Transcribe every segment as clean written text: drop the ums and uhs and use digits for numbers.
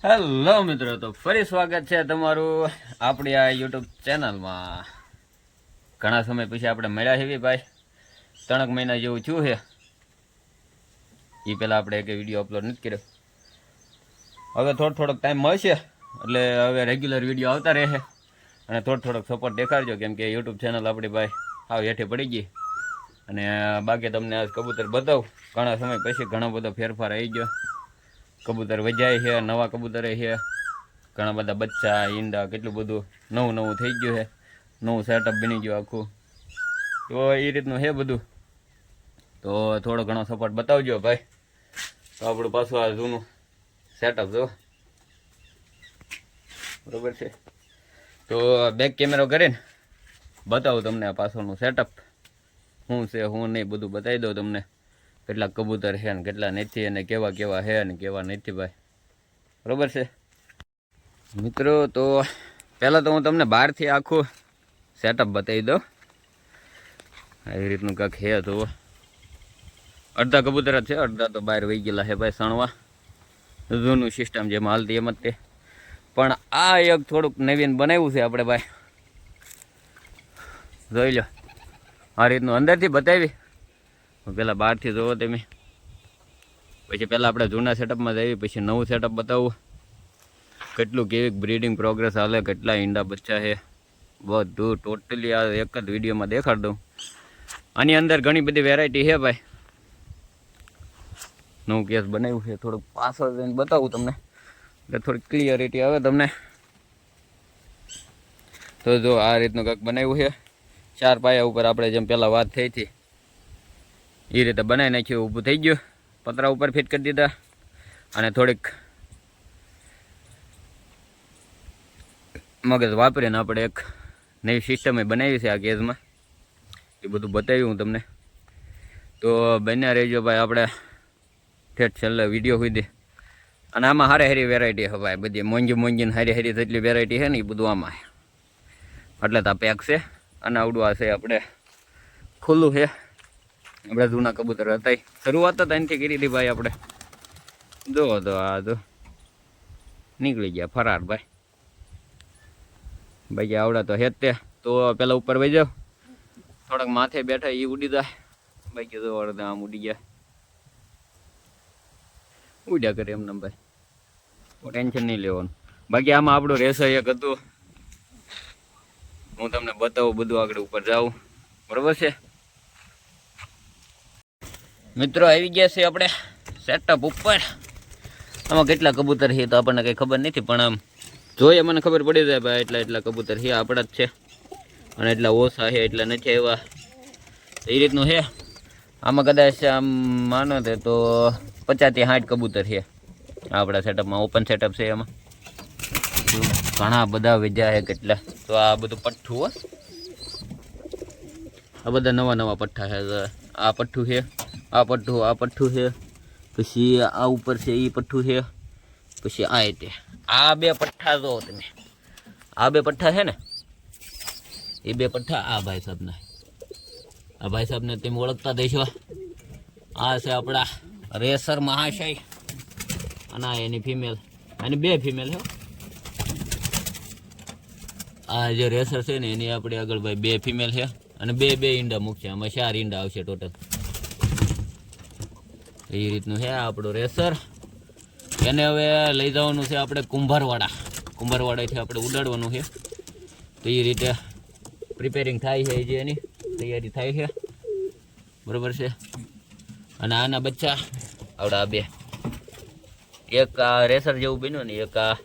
Hello મિત્રો, તો ફરી સ્વાગત છે તમારું આપણી આ યુટ્યુબ ચેનલમાં. ઘણા સમય પછી આપણે મળ્યા છે ભાઈ, 3 મહિના જેવું થયું છે. એ પહેલાં આપણે એક વિડીયો અપલોડ નથી કર્યો. હવે થોડોક ટાઈમ મળશે એટલે હવે રેગ્યુલર વિડીયો આવતા રહે અને થોડોક સપોર્ટ દેખાડજો, કેમ કે યુટ્યુબ ચેનલ આપણી ભાઈ હાવ હેઠે પડી ગઈ. અને બાકી તમને આજ કબૂતર બતાવું. ઘણા સમય પછી ઘણો બધો ફેરફાર આવી ગયો. કબૂતર વજાય છે, નવા કબૂતર છે, ઘણા બધા બચ્ચા ઈંડા, કેટલું બધું નવું થઈ ગયું છે. નવું સેટઅપ બની ગયું આખું. તો એ રીતનું છે બધું. તો થોડો ઘણો સપોર્ટ બતાવજો ભાઈ. તો આપણું પાછું આ જૂનું સેટઅપ જો બરોબર છે. તો બેક કેમેરો કરીને બતાવું તમને આ પાછળનું સેટઅપ શું છે શું નહીં, બધું બતાવી દઉં તમને. કેટલા કબૂતર છે ને કેટલા નથી, અને કેવા છે અને કેવા નથી ભાઈ, બરોબર છે મિત્રો. તો પહેલાં તો હું તમને બહારથી આખું સેટઅપ બતાવી દઉં. આવી રીતનું કાંઈક છે. તો અડધા કબૂતર જ છે, અડધા તો બહાર વહી ગયેલા છે ભાઈ સણવા. જૂનું સિસ્ટમ જેમ હાલતી એમ જ તે. પણ આ એક થોડુંક નવીન બનાવ્યું છે આપણે ભાઈ, જોઈ લો. આ રીતનું અંદરથી બતાવી, પહેલાં બહારથી જોવો તમે. પછી પહેલાં આપણે જૂના સેટઅપમાં જઈએ, પછી નવું સેટઅપ બતાવું. કેટલું કેવી બ્રીડિંગ પ્રોગ્રેસ હાલે, કેટલા ઈંડા બચ્ચા છે, બધું ટોટલી આ એક જ વિડીયોમાં દેખાડ દઉં. આની અંદર ઘણી બધી વેરાયટી છે ભાઈ. નવું કેસ બનાવ્યું છે, થોડુંક પાછળ જઈને બતાવું તમને એટલે થોડીક ક્લિયરિટી આવે તમને. તો જો આ રીતનું કંઈક બનાવ્યું છે. 4 પાયા ઉપર આપણે જેમ પહેલાં વાત થઈ હતી એ રીતે બનાવી નાખ્યું. ઊભું થઈ ગયું, પતરા ઉપર ફિટ કરી દીધા. અને થોડીક મગજ વાપરીને આપણે એક નવી સિસ્ટમ બનાવી છે આ કેસમાં. એ બધું બતાવ્યું હું તમને. તો બન્યા રહેજો ભાઈ આપણે ઠેઠ છેલ્લે વિડીયો સુધી. અને આમાં હારી વેરાયટી છે ભાઈ, બધી મોંઘીને હારી જેટલી વેરાયટી છે ને એ બધું આમાં. એટલે તો આ પેક છે. અને આવડું આ છે આપણે ખુલ્લું છે. આપણે જૂના કબૂતર હતા, શરૂઆત તો અહીંથી કરી હતી ભાઈ આપણે. જો તો આ તો નીકળી ગયા ફરાર ભાઈ. ભાઈ આવડા તો હે જ તે. તો પેલા ઉપર વહી જાવ, થોડાક માથે બેઠા એ ઉડી જાય. ભાઈ કીધું અડધા આમ ઉડી ગયા, ઉડ્યા કરે એમને ભાઈ, ટેન્શન નહીં લેવાનું. બાકી આમાં આપણું રેસર એક હતું, હું તમને બતાવું બધું. આગળ ઉપર જાઉં, બરોબર છે મિત્રો. આવી ગયા છે આપણે સેટઅપ ઉપર. આમાં કેટલા કબૂતર છે તો આપણને કંઈ ખબર નથી, પણ આમ જોઈએ મને ખબર પડી જાય ભાઈ. એટલા કબૂતર છે આપણા જ છે, અને એટલા ઓછા છે એટલા નથી આવ્યા. એ રીતનું છે. આમાં કદાચ આમ માનો તે તો 50 થી 60 કબૂતર છે આપણા સેટઅપમાં. ઓપન સેટઅપ છે એમાં ઘણા બધા વિદ્યા છે કેટલા. તો આ બધું પઠ્ઠું હો, આ બધા નવા પઠ્ઠા છે. આ પઠ્ઠું છે, આ પઠ્ઠું છે, પછી આ ઉપર છે એ પઠ્ઠું છે, પછી આ રીતે આ 2 પઠ્ઠા જો તમે. આ 2 પઠ્ઠા છે ને, એ 2 પઠ્ઠા આ ભાઈ સાહેબના. આ ભાઈ સાહેબને તમે ઓળખતા દેશો. આ છે આપણા રેસર મહાશય, અને આ એની ફિમેલ. અને 2 ફિમેલ છે. આ જે રેસર છે ને એની આપણે આગળ ભાઈ 2 ફિમેલ છે, અને 2 ઈંડા મૂકશે. આમાં 4 ઈંડા આવશે ટોટલ. એ રીતનું છે આપણું રેસર. એને હવે લઈ જવાનું છે આપણે કુંભારવાડાથી આપણે ઉડાડવાનું છે. તો એ રીતે પ્રિપેરિંગ થાય છે, જે એની તૈયારી થાય છે, બરાબર છે. અને આના બચ્ચા આવડા 2, એક આ રેસર જેવું બન્યું ને એક આ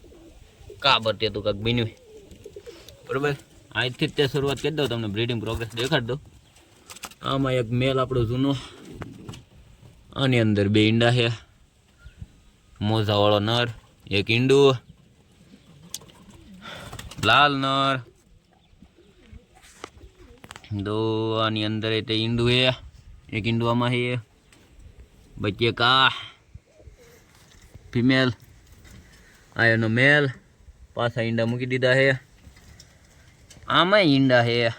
કાબર તે તો કાંઈક બન્યું, બરાબર. અહીંથી જ તે શરૂઆત કરી દઉં, તમને બ્રીડિંગ પ્રોગ્રેસ દેખાડી દઉં. આમાં એક મેલ આપણો જૂનો, આની અંદર 2 ઈંડા છે. મોજાવાળો નર, એક ઈંડું, લાલ નર. તો આની અંદર તે ઈંડું છે, એક ઈંડું આમાં છે. બાકી એક આ ફિમેલ, આ એનો મેલ. પાછા ઈંડા મૂકી દીધા છે. આમાં ઈંડા છે.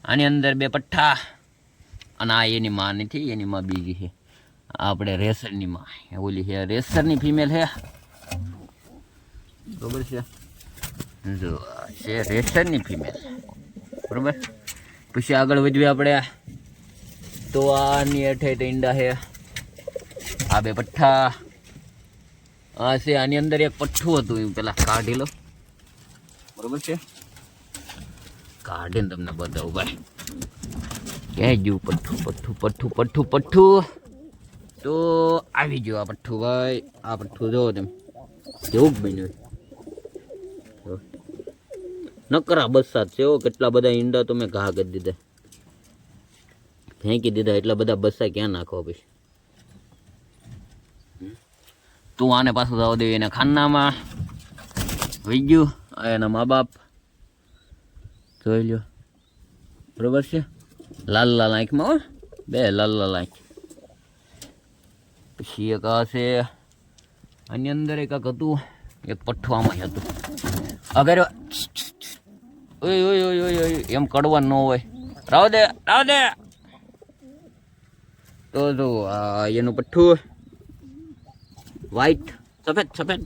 આની અંદર 2 પઠ્ઠા. અને આ એની માં નથી, એની માં બીજી છે. આપણે રેસરની માં, ઓલી છે રેસરની ફિમેલ છે. બરોબર છે. જો આ છે રેસરની ફિમેલ, બરોબર. પછી આગળ વધીએ આપણે, તો આની હેઠે ઈંડા છે, આ બે પઠ્ઠા આ છે. આની અંદર એક પઠ્ઠું હતું, એ પેલા કાઢી લો, બરોબર છે. કાઢીને તમને બતાવું ભાઈ, ક્યાંય ગયું પઠ્ઠું પઠ્ઠું પઠ્ઠું પઠ્ઠું પઠ્ઠું. તો આવી ગયું આ પઠ્ઠું ભાઈ. આ પઠ્ઠું જોવો તમે કેવું બન્યું, નકરા બસ્સા છે. કેટલા બધા ઈંડા તો મેં ઘા કરી દીધા, ફેંકી દીધા. એટલા બધા બસ્સા ક્યાં નાખવા પછી. તું આને પાછું જવા દેવી એને ખાનામાં વહી ગયું. એના મા બાપ જોઈ લ્યો, બરોબર છે. લાલ લાલ આંખમાં હો, બે લાલ લાલ આંખ. પછી એક આ છે, આની અંદર એક હતું, એક પઠ્ઠું આમાં હતું. અગર ઓય ઓય ઓય ઓય ઓય એમ કડવાનું ન હોય, રાવ દે રાવ દે. તો જો આ એનું પઠ્ઠું વ્હાઈટ, સફેદ સફેદ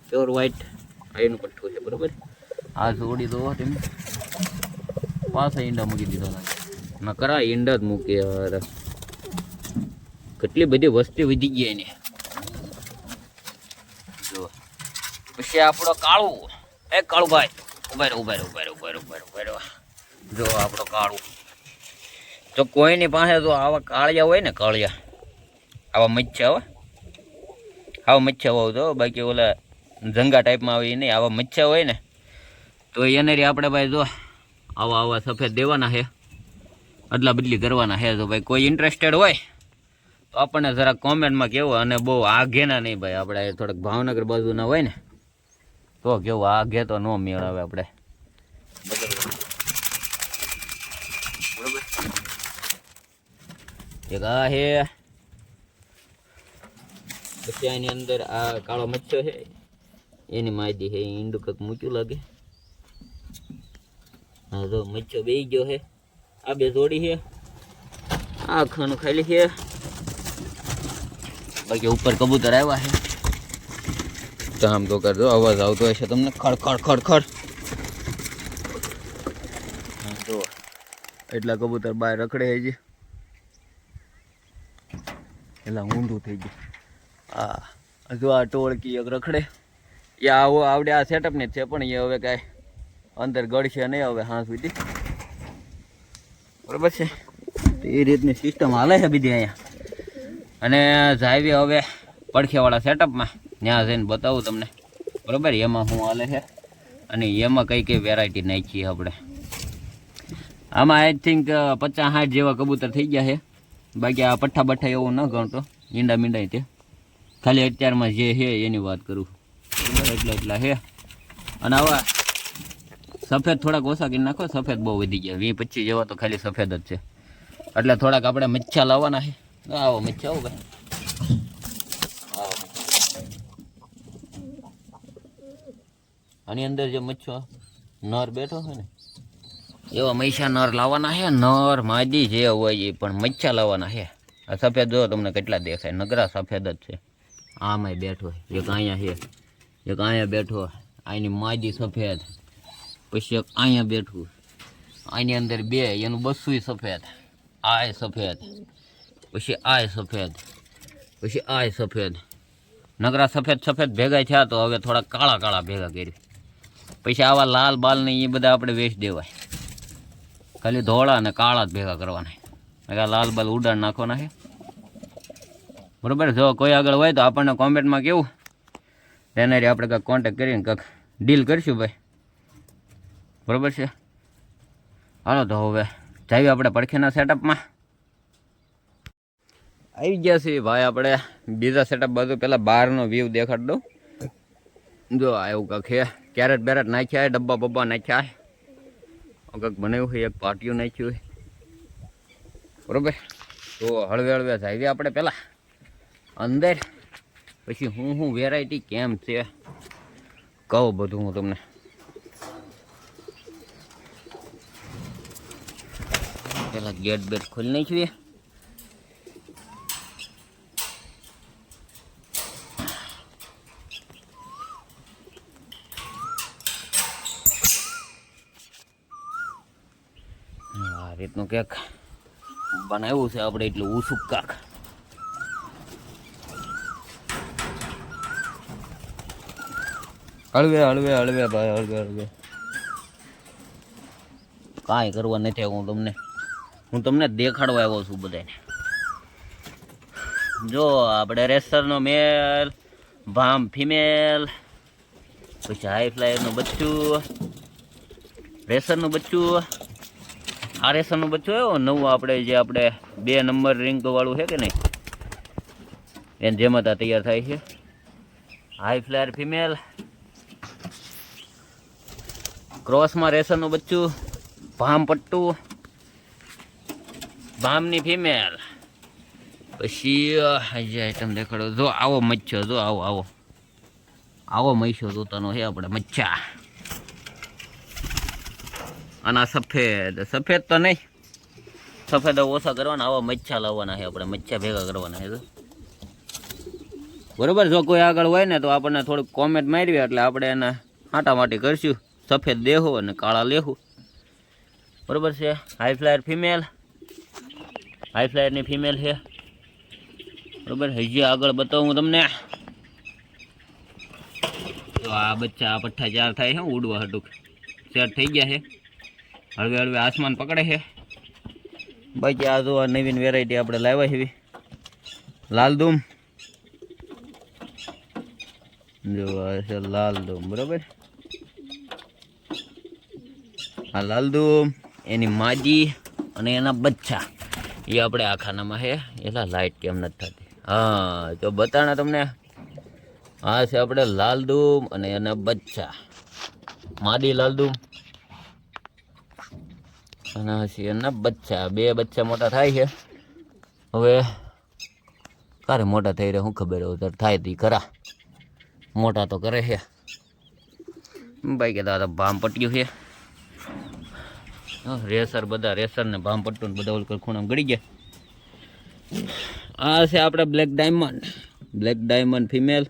પ્યોર વ્હાઈટ, એનું પઠ્ઠું છે, બરોબર. આ જોડી દો તમે, પાછા ઈંડા મૂકી દીધો ન કરા, ઈંડા જ મૂકી યાર. કેટલી બધી વસ્તી વધી ગઈ એને. જો પછી આપણો કાળું, એ કાળુભાઈ ઉભા રહો ઉભા રહો ઉભા રહો ઉભા રહો ઉભા રહો ઉભા રહો. જો આપણો કાળું, તો કોઈની પાસે તો આવા કાળિયા હોય ને, કાળિયા આવા મચ્છા હોય, આવા મચ્છા હોય તો, બાકી ઓલા જંગા ટાઈપમાં આવે એ નહીં, આવા મચ્છા હોય ને તો એને આપણે ભાઈ જો આવા આવા સફેદ દેવાના છે, અદલા બદલી કરવાના છે. તો ભાઈ કોઈ ઇન્ટરેસ્ટેડ હોય તો આપણને જરા કોમેન્ટમાં કહેવો. અને બહુ આઘેના નહીં ભાઈ, આપણે થોડાક ભાવનગર બાજુના હોય ને તો કેવું, આઘે તો ન મેળવે આપણે, બરોબર. એક આ છે, પછી આની અંદર આ કાળો મચ્છો છે, એની માહિતી છે. ઈંડું કંઈક મૂક્યું લાગે. હા જો મચ્છો બેસી ગયો છે. આ બે જોડી છે, આ ખાનું ખાલી છે. બાકી ઉપર કબૂતર આવ્યા છે. તો આમ તો કરજો, અવાજ આવતો હશે તમને, ખડ ખડ ખડ ખડ. જો એટલા કબૂતર બહાર રખડે છે, એટલે ઊંધું થઈ ગયું. હા જો આ ટોળકી એક રખડે, એ આવો આવડે આ સેટઅપ ને છે, પણ એ હવે કાંઈ અંદર ગળશે નહીં હવે હા સુધી, બરોબર છે. તો એ રીતની સિસ્ટમ હાલે છે બીજી અહીંયા. અને જાવી હવે પડખેવાળા સેટઅપમાં, ત્યાં જઈને બતાવું તમને, બરોબર, એમાં શું હાલે છે અને એમાં કઈ કઈ વેરાયટી નાખીએ આપણે. આમાં આઈ થિંક 50-60 જેવા કબૂતર થઈ ગયા છે. બાકી આ પઠ્ઠા બઠ્ઠા એવું ન ગણતો, ઈંડા મીંડા તે ખાલી અત્યારમાં જે છે એની વાત કરું, બરાબર. એટલા છે. અને આવા સફેદ થોડાક ઓછા કરી નાખો, સફેદ બહુ વધી ગયા, 20-25 જેવા તો ખાલી સફેદ જ છે. એટલે થોડાક આપણે મચ્છા લાવવાના છે. આવો મચ્છા, આવો ભાઈ, આવો. આની અંદર જે મચ્છો નર બેઠો છે ને, એવા મૈસા નર લાવવાના છે. નર માદી જે હોય એ, પણ મચ્છા લાવવાના છે. આ સફેદ જો તમને કેટલા દેખાય, નગરા સફેદ જ છે. આમાંય બેઠો, એક અહીંયા છે, એક અહીંયા બેઠો, આની માદી સફેદ. પછી એક અહીંયા બેઠું, આની અંદર બે, એનું બસુય સફેદ, આય સફેદ, પછી આય સફેદ, પછી આય સફેદ. નગરા સફેદ સફેદ ભેગા થયા, તો હવે થોડા કાળા કાળા ભેગા કરી. પછી આવા લાલ બાલ ને એ બધા આપણે વેચ દેવાય, ખાલી ધોળા અને કાળા જ ભેગા કરવાના. લાલ બાલ ઉડાડ નાખવાના છે, બરોબર. જો કોઈ આગળ હોય તો આપણને કોમેન્ટમાં કેવું, એને આપણે કાંઈક કોન્ટેક્ટ કરીને કાંઈક ડીલ કરીશું ભાઈ, બરોબર છે. હાલો તો હવે જઈએ આપણે પડખેના સેટઅપમાં. આવી ગયા છીએ ભાઈ આપણે બીજા સેટઅપ બાજુ. પહેલાં બહારનો વ્યૂ દેખાડ દઉં. જો એવું કાંક છે, કેરેટ બેરેટ નાખ્યા, ડબ્બા બબ્બા નાખ્યા, કંઈક બનાવ્યું હોય, એક પાટિયું નાખ્યું હોય, બરોબર. તો હળવે હળવે જઈએ આપણે પહેલાં અંદર, પછી હું વેરાયટી કેમ છે કહું બધું હું તમને. પહેલાં ગેટ બેટ ખોલી નાખીએ. રીતનું કેક બનાવ્યું છે આપણે, એટલું ઊંચું કાક. હળવે હળવે હળવે ભાઈ, હળવે હળવે. કાંઈ કરવા નથી, હું તમને દેખાડવા આવ્યો છું બધાને. જો આપણે રેસરનો મેલ, ભામ ફિમેલ, પછી હાઈ ફ્લાયરનું બચ્ચું, રેસરનું બચ્ચું. આ રેસરનું બચ્ચું આવ્યો નવું, આપણે જે 2 નંબર રિંગ વાળું છે કે નહીં, એને જેમાં તૈયાર થાય છે. હાઈ ફ્લાયર ફિમેલ, ક્રોસમાં રેસરનું બચ્ચું, ભામ પટ્ટું, ભામની ફિમેલ. પછી હજી આઈટમ દેખાડો. જો આવો મચ્છો, જો આવો મહીસો જોતાનો છે આપણે, મચ્છા. અને સફેદ તો નહીં, સફેદ ઓછા કરવાના, આવા મચ્છા લાવવાના છે આપણે, મચ્છા ભેગા કરવાના છે. બરોબર. જો કોઈ આગળ હોય ને તો આપણને થોડુંક કોમેન્ટ મારવી, એટલે આપણે એને આટામાટી કરશું. સફેદ દેહો અને કાળા લેહું. બરોબર છે. હાઈ ફ્લાયર ફિમેલ, હાઈ ફ્લાયરની ફિમેલ છે. બરોબર. હજી આગળ બતાવું હું તમને. તો આ બચ્ચા, આ પઠ્ઠા 4 થાય છે ઉડવા હટુક, સેટ થઈ ગયા છે. હળવે હળવે આસમાન પકડે છે. બાકી આ જો આ નવીન વેરાયટી આપણે લાવ્યા છે, લાલદૂમ. જો આ છે લાલદૂમ. બરોબર. આ લાલદૂમ, એની માજી અને એના બચ્ચા, એ આપણે આ ખાનામાં છે. એલા લાઇટ કેમ નથી થતી? હા, જો બતાણા તમને. આ છે આપણે લાલદૂમ અને એના બચ્ચા, માદી લાલદૂમ અને હશે એના બચ્ચા. 2 બચ્ચા મોટા થાય છે. હવે ક્યારે મોટા થઈ રહ્યા શું ખબર, હવે થાય તી ખરા, મોટા તો કરે છે. ભાઈ કે દાદા ભામ પટ્યું છે. રેસર, બધા રેસર ને ભામ પટ્ટું ને બધા ઓલકર ખૂણામાં ગળી ગયા. આ છે આપણે black diamond female,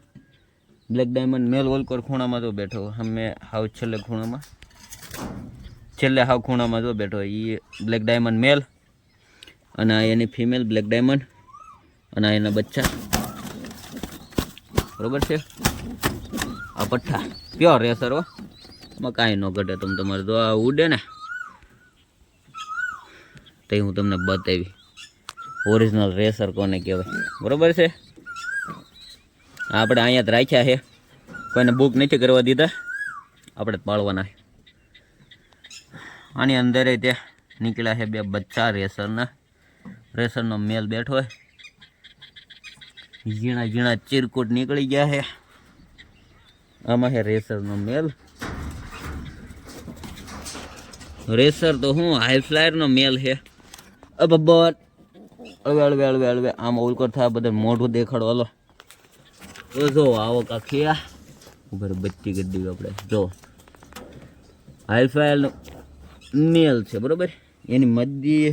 black diamond male ઓલકર ખૂણામાં જો બેઠો. અમે હાવ છેલ્લે ખૂણામાં જો બેઠો. એ બ્લેક ડાયમંડ મેલ, અને આ એની ફિમેલ બ્લેક ડાયમંડ, અને આ એના બચ્ચા. બરોબર છે. આ પઠ્ઠા પ્યોર રેસર હો, એમાં કાંઈ ન ઘટે. તમારે જો આ ઉડે ને તો હું તમને બતાવી ઓરિજિનલ રેસર કોને કહેવાય. બરોબર છે. આપણે અહીંયા જ રાખ્યા છે, કોઈને બુક નથી કરવા દીધા, આપણે જ પાળવાના છે. આની અંદર તે નીકળ્યા છે 2 બચ્ચા રેસરનો મેલ બેઠો હોય. ઝીણા ઝીણા ચીરકુટ નીકળી ગયા છે. આમાં છે રેસરનો મેલ. રેસર તો હું હાઈ ફ્લાયરનો મેલ છે. બબર હળવે આમ ઓલકર થાય, બધા મોઢું દેખાડો. હાલો તો જો આવો કાખિયા ઉપર બચ્ચી ગદ્દી આપણે. જો હાઈ ફ્લાયરનો મેલ છે. બરોબર. એની મદ્દી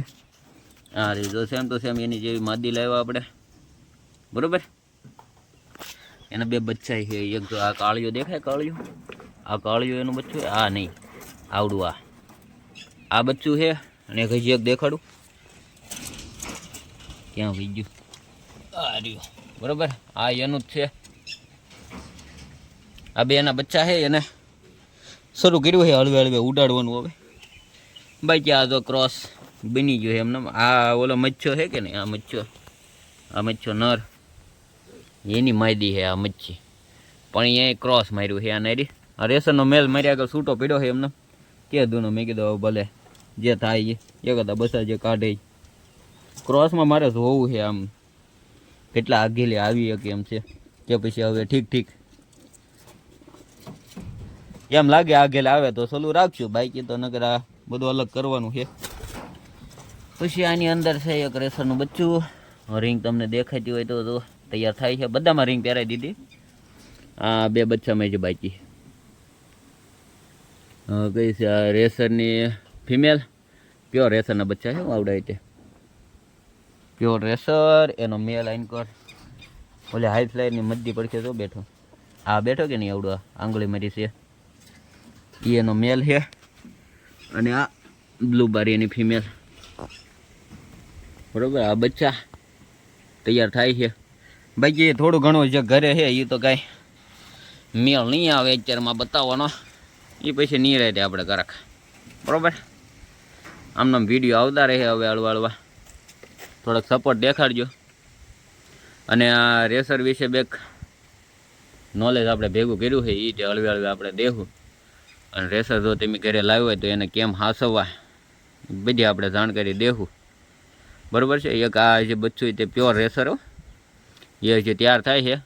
આ રહી, જો સેમ તો સેમ એની જેવી માદી લાવ્યા આપણે. બરોબર. એના 2 બચ્ચા છે. એક જો આ કાળિયો દેખાય, આ કાળિયો એનું બચ્ચું છે. આ નહીં, આવડું આ બચ્ચું છે. અને એક હજી એક દેખાડું, ક્યાં વહી ગયું? આ રહ્યું. બરોબર. આ એનું જ છે. આ 2 એના બચ્ચા છે. એને શરૂ કર્યું છે હળવે ઉડાડવાનું. હવે બાકી આ તો ક્રોસ બની ગયો એમને. આ ઓલો મચ્છો છે કે નહીં, આ મચ્છો નર, એની માયદી છે આ મચ્છી, પણ એ ક્રોસ માર્યું છે. આ નારી આ રેસરનો મેલ મારી આગળ છૂટો પડ્યો છે એમને. કે દૂનો મેં કીધું ભલે જે થાય એ કરતા બસા જે કાઢે. ક્રોસમાં મારે જોવું છે આમ કેટલા આગેલી આવી શકે એમ છે, કે પછી હવે ઠીક એમ લાગે આગેલે આવે તો સલું રાખશું, બાકી તો નકર આ બધું અલગ કરવાનું છે. પછી આની અંદર છે એક રેસરનું બચ્ચું. રિંગ તમને દેખાતી હોય તો તૈયાર થાય છે. બધામાં રિંગ પહેરાવી દીધી. આ 2 બચ્ચામાં છે બાકી. કઈ છે આ રેસરની ફિમેલ, પ્યોર રેસરના બચ્ચા છે. આવડાય તે પ્યોર રેસર. એનો મેલ આઈનકોર ઓલે હાઈ ફ્લાયરની મધ્ય પડખે તો બેઠો. આ બેઠો કે નહીં, આવડો આંગળી મારી છે એ એનો મેલ છે. અને આ બ્લુબારી એની ફિમેલ. બરાબર. આ બચ્ચા તૈયાર થાય છે. બાકી થોડું ઘણું જે ઘરે છે એ તો કાંઈ મેળ નહીં આવે અત્યારમાં બતાવવાનો, એ પછી નહીં રહે આપણે કરક. બરાબર. આમનામ વિડીયો આવતા રહે. હવે હળવા હળવા થોડોક સપોર્ટ દેખાડજો. અને આ રેસર વિશે બેક નોલેજ આપણે ભેગું કર્યું છે એ રીતે હળવે હળવે આપણે દેવું. અને રેસર જો તમે ઘરે લાવ્યો હોય તો એને કેમ હાંસવવા બધી આપણે જાણકારી દેવું. બરાબર છે. એક આ જે બચ્ચું તે પ્યોર રેસર એ જે તૈયાર થાય છે.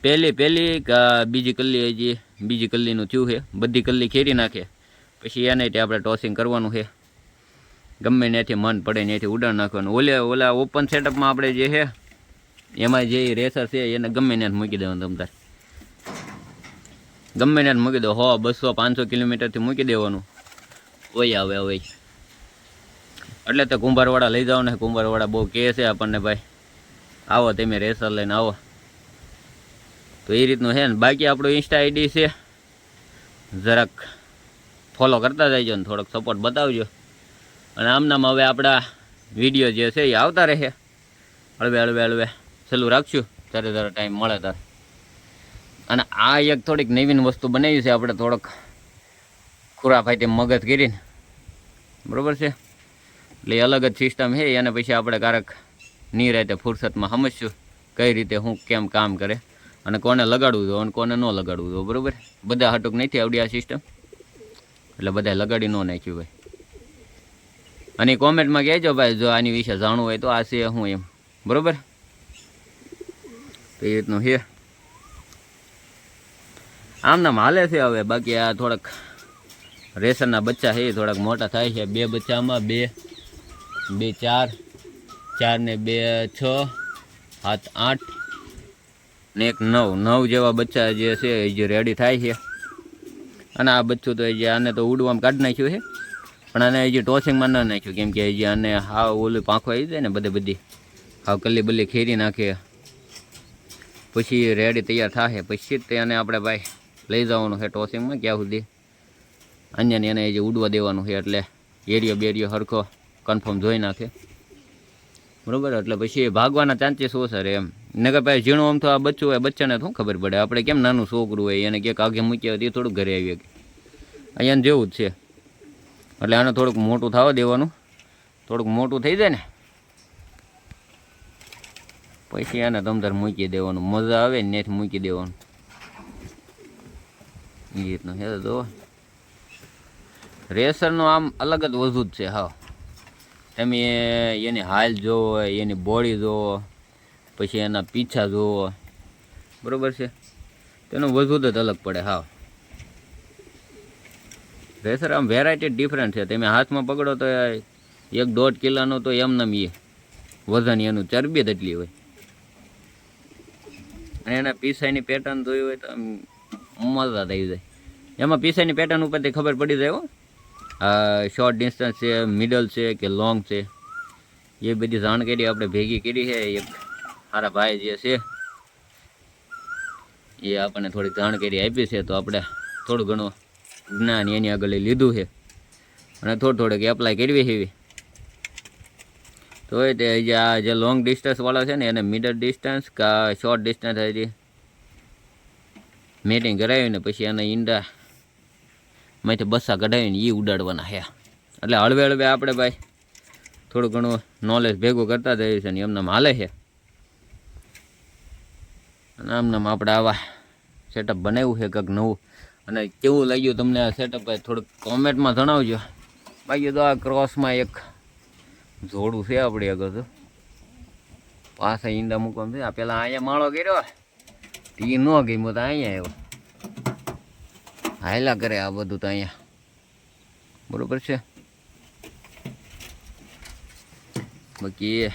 પહેલી બીજી કલ્લીનું થયું છે. બધી કલ્લી ખેરી નાખે પછી એને તે આપણે ટોસિંગ કરવાનું છે. ગમે ત્યાંથી મન પડે ત્યાંથી ઉડાડ નાખવાનું. ઓલા ઓપન સેટઅપમાં આપણે જે છે એમાં જે રેસર છે એને ગમે ત્યાં મૂકી દેવાનું. તમ તાર ગમે ત્યાં મૂકી દો. 100, 200, 500 કિલોમીટરથી મૂકી દેવાનું. હોય આવે હવે એટલે તો કુંભારવાડા લઈ જાઓ ને. કુંભારવાડા બહુ કહે છે આપણને, ભાઈ આવો તમે રેસર લઈને આવો. તો એ રીતનું છે ને. બાકી આપણું ઇન્સ્ટા આઈડી છે, જરાક ફોલો કરતા જઈજો ને થોડોક સપોર્ટ બતાવજો. અને આમનામ હવે આપણા વિડીયો જે છે એ આવતા રહે. હળવે ચાલુ રાખશું ત્યારે ટાઈમ મળે ત્યારે. અને આ એક થોડીક નવીન વસ્તુ બનાવી છે આપણે, થોડોક ખુરાફાઈથી મગજ કરીને. બરાબર છે. એટલે એ અલગ જ સિસ્ટમ છે. એને પછી આપણે કારક નિરાતે ફુરસતમાં સમજશું કઈ રીતે શું કેમ કામ કરે અને કોને લગાડવું જોઈએ અને કોને ન લગાડવું જોઈએ. બરાબર. બધા હાટુક નથી આવડી આ સિસ્ટમ, એટલે બધા લગાડી ન નાખ્યું ભાઈ. અને કોમેન્ટમાં કહેજો ભાઈ જો આની વિશે જાણવું હોય તો આ છે હું એમ. બરાબર. તો એ રીતનું છે. આમનામ હાલે છે હવે. બાકી આ થોડાક રેસરના બચ્ચા છે એ થોડાક મોટા થાય છે. 2 બચ્ચામાં 2, 4, 4 ને 2, 6, 7, 8 ને 1, 9 જેવા બચ્ચા જે છે એ જે રેડી થાય છે. અને આ બચ્ચું તો જે આને તો ઉડવામાં કાઢી નાખ્યું છે, પણ આને હજી ટોસિંગમાં ન નાખ્યું. કેમ કે હજી આને હાવ ઓલું પાંખો આવી જાય ને બધી હાવ કલ્લી બલ્લી ખેરી નાખે પછી રેડી તૈયાર થાય. પછી જ તેને આપણે ભાઈ લઈ જવાનું છે ટોસિંગમાં. ક્યાં સુધી અન્યને એને જે ઉડવા દેવાનું છે. એટલે એરિયો બેરિયો હરખો કન્ફર્મ જોઈ નાખે. બરાબર. એટલે પછી ભાગવાના ચાન્સીસ ઓછા રહે એમ. નકર ભાઈ ઝીણું આમ તો આ બચ્ચું હોય, બચ્ચાને શું ખબર પડે. આપણે કેમ નાનું છોકરું હોય એને ક્યાંક આગે મૂક્યા હોય એ થોડુંક ઘરે આવીએ કે અહીંયા જેવું જ છે. એટલે આને થોડુંક મોટું થવા દેવાનું. થોડુંક મોટું થઈ જાય ને પછી આને તમતાર મૂકી દેવાનું. મજા આવે ને ત્યાંથી મૂકી દેવાનું. એ રીતનું છે. તો રેસરનું આમ અલગ જ વજૂદ છે. હા, તમે એની હાલ જોવો, એની બોડી જોવો, પછી એના પીછા જોવો. બરાબર છે. તેનું વજૂદ જ અલગ પડે. હા, રેસર આમ વેરાયટી ડિફરન્ટ છે. તમે હાથમાં પકડો તો 1-1.5 કિલોનું તો એમનેમ એ વજન એનું ચરબી જ એટલી હોય. અને એના પીસાઈની પેટર્ન જોઈ હોય તો મજા થઈ જાય. એમાં પીસાઈની પેટર્ન ઉપરથી ખબર પડી જાય હો શોર્ટ ડિસ્ટન્સ છે, મિડલ છે કે લોંગ છે. એ બધી જાણકારી આપણે ભેગી કરી છે. એક મારા ભાઈ જે છે એ આપણને થોડીક જાણકારી આપી છે. તો આપણે થોડું ઘણું જ્ઞાન એની આગળ લીધું છે અને થોડુંક એપ્લાય કરવી છે. તો તે આ જે લોંગ ડિસ્ટન્સવાળા છે ને એને મિડલ ડિસ્ટન્સ કે શોર્ટ ડિસ્ટન્સ હજી મેટિંગ કરાવીને પછી એના ઈંડા માંથી બસ્સા કઢાવીને એ ઉડાડવાના છે. એટલે હળવે આપણે ભાઈ થોડું ઘણું નોલેજ ભેગું કરતા જઈએ છે ને એમનામ હાલે છે. અને આમનામ આપણે આવા સેટઅપ બનાવ્યું છે કંઈક નવું. અને કેવું લાગ્યું તમને આ સેટઅપ ભાઈ થોડુંક કોમેન્ટમાં જણાવજો. બાકી તો આ ક્રોસમાં એક જોડું છે આપણે આગળ. તો પાછા ઈંડા મૂકવાનું છે. આ પેલા અહીંયા માળો કર્યો એ ન ગમ્યો તો અહીંયા આવ્યો. હાયલા કરે આ બધું તો અહીંયા. બરોબર છે. બાકી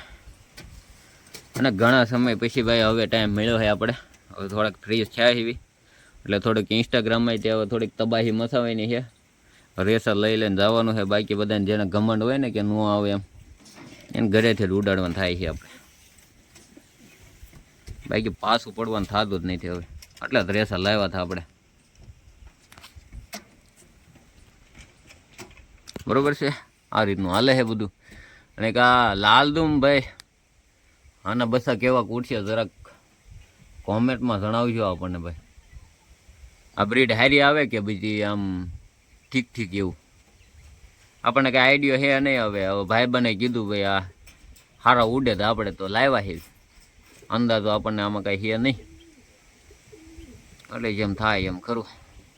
અને ઘણા સમય પછી ભાઈ હવે ટાઈમ મળ્યો છે આપણે. હવે થોડાક ફ્રી થયા એવી એટલે થોડીક ઇન્સ્ટાગ્રામમાં તે હવે થોડીક તબાહી મચાવવાની છે. રેસર લઈ લઈને જવાનું છે. બાકી બધાને જેને ઘમંડ હોય ને કે ન આવે એમ એને ઘરેથી જ ઉડાડવાનું થાય છે આપણે. બાકી પાછું પડવાનું થતું જ નથી હવે. એટલે જ રેસર લાવ્યા હતા આપણે. બરોબર છે. આ રીતનું હાલે છે બધું. અને કા લાલદુમ ભાઈ આના બસા કેવા કૂટશે જરાક કોમેન્ટમાં જણાવજો આપણને ભાઈ. આ બ્રીડ હારી આવે કે બીજી આમ ઠીક ઠીક એવું આપણને કાંઈ આઈડિયો હે નહીં. હવે ભાઈ બને કીધું ભાઈ આ સારા ઉડે તો આપણે તો લાવ્યા છે, અંદાજો આપણને આમાં કાંઈ હે નહીં, એટલે જેમ થાય એમ ખરું.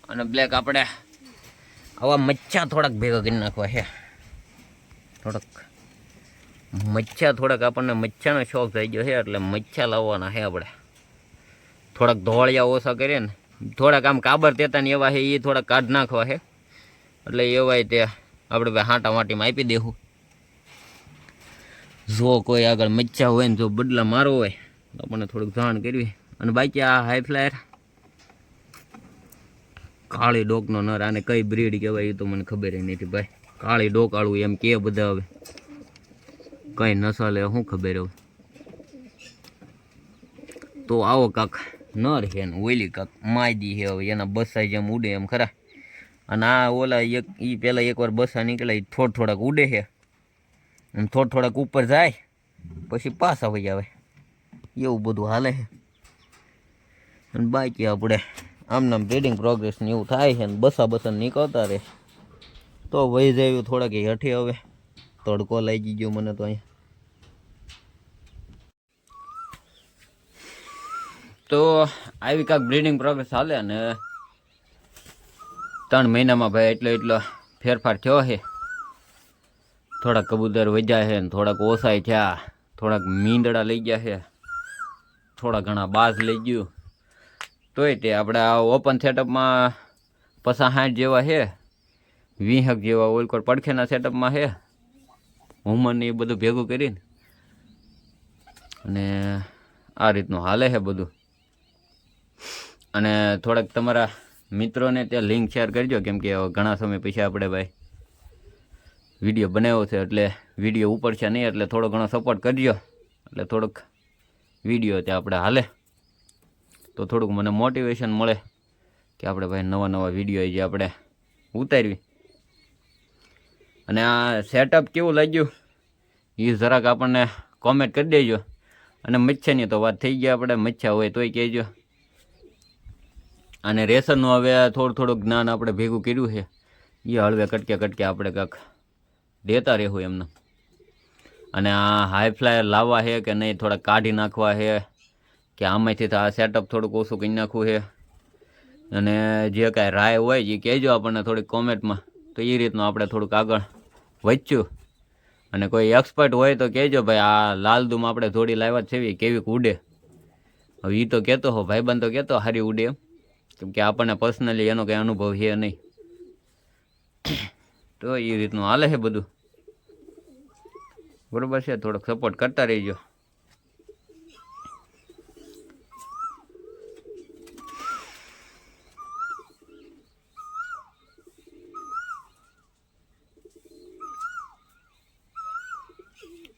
અને બ્લેક આપણે આવા મચ્છા થોડાક ભેગા કરી નાખવા છે, થોડાક આપણને મચ્છાનો શોખ થઈ ગયો છે, એટલે મચ્છા લાવવાના છે આપણે. થોડાક ધોળિયા ઓછા કરીએ ને, થોડાક આમ કાબર તેતા ને એવા છે એ થોડાક કાઢ નાખવા છે, એટલે એવાય તે આપણે ભાઈ હાંટા માટીમાં આપી દેવું. જો કોઈ આગળ મચ્છા હોય ને જો બદલા મારો હોય તો આપણને થોડુંક જાણ કરવી. અને બાકી આ હાઈ ફ્લાયર કાળી ડોકનો નર, આને કઈ બ્રીડ કહેવાય એ તો મને ખબર નથી ભાઈ. કાળી ડોકાળું એમ કે બધા, હવે કઈ નસલ એ શું ખબર હવે. તો આવો કાક નર છે ને ઓઈલી કાક માયદી છે, હવે એના બસા જેમ ઉડે એમ ખરા. અને આ ઓલા એક એ પહેલાં એકવાર બસા નીકળે થોડાક ઉડે છે, એમ થોડાક ઉપર જાય પછી પાછા વહી આવે, એવું બધું હાલે છે. અને બાકી આપણે આમનામ બ્રીડિંગ પ્રોગ્રેસ ને એવું થાય છે ને બસા નીકળતા રહે તો વહી જાય થોડાક હેઠે. હવે તડકો લાગી ગયો મને તો અહીંયા. તો આવી કાંક બ્રીડિંગ પ્રોગ્રેસ હાલે અને 3 મહિનામાં ભાઈ એટલો ફેરફાર થયો છે. થોડાક કબૂતર વધ્યા છે ને થોડાક ઓછાય થયા, થોડાક મીંદડા લઈ ગયા છે, થોડા ઘણા બાજ લઈ ગયું. તોય તે આપણે આ ઓપન સેટઅપમાં 50-60 જેવા છે, 20 જેવા ઓલકોર પડખેના સેટઅપમાં છે, હુમન એ બધું ભેગું કરીને. અને આ રીતનું હાલે છે બધું. અને થોડાક તમારા મિત્રોને ત્યાં લિંક શેર કરજો, કેમ કે ઘણા સમય પછી આપણે ભાઈ વિડીયો બનાવ્યો છે, એટલે વિડીયો ઉપર છે નહીં, એટલે થોડો ઘણો સપોર્ટ કરજો, એટલે થોડુંક વિડીયો ત્યાં આપણે હાલે તો થોડુંક મને મોટિવેશન મળે કે આપણે ભાઈ નવા વિડીયો જે આપણે ઉતારવી. અને આ સેટઅપ કેવું લાગ્યું એ જરાક આપણને કોમેન્ટ કરી દેજો. અને મચ્છાની તો વાત થઈ ગઈ, આપણે મચ્છા હોય તોય કહેજો. અને રેશનનું હવે થોડું જ્ઞાન આપણે ભેગું કર્યું છે, એ હળવે કટકે આપણે કાંક દેતા રહેવું એમને. અને આ હાઈ ફ્લાયર લાવવા છે કે નહીં, થોડાક કાઢી નાખવા છે કે આમાંથી તો આ સેટઅપ થોડુંક ઓછું કરી નાખવું છે. અને જે કાંઈ રાય હોય એ કહેજો આપણને થોડીક કોમેન્ટમાં, તો એ રીતનું આપણે થોડુંક આગળ વધ્યું. અને કોઈ એક્સપર્ટ હોય તો કહેજો ભાઈ, આ લાલદુમ આપણે જોડી લાવ્યા જ છે કેવી ઉડે. હવે એ તો કહેતો હો ભાઈબંધ તો કહેતો સારી ઉડે એમ, કેમ કે આપણને પર્સનલી એનો કંઈ અનુભવ છે નહીં. તો એ રીતનું હાલે છે બધું, બરોબર છે. થોડોક સપોર્ટ કરતા રહીજો.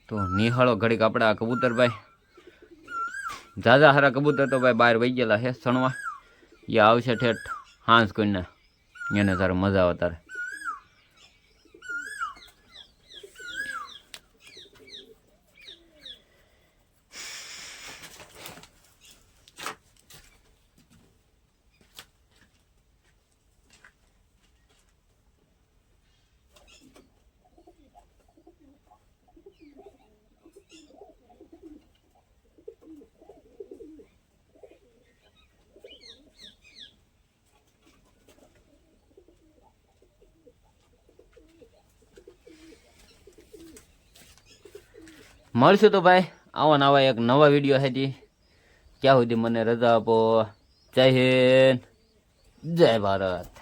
તો નિહાળો ઘડીક આપણે આ કબૂતર ભાઈ, ઝાઝા હારા કબૂતર તો ભાઈ બહાર વહી ગયેલા છે સણવા. એ આવશે ઠેઠ હાંસ કોઈને, એને તારે મજા આવે તારે. મળશું તો ભાઈ આવા એક નવા વિડીયો હતી. ત્યાં સુધી મને રજા આપો. જય હિન્દ, જય ભારત.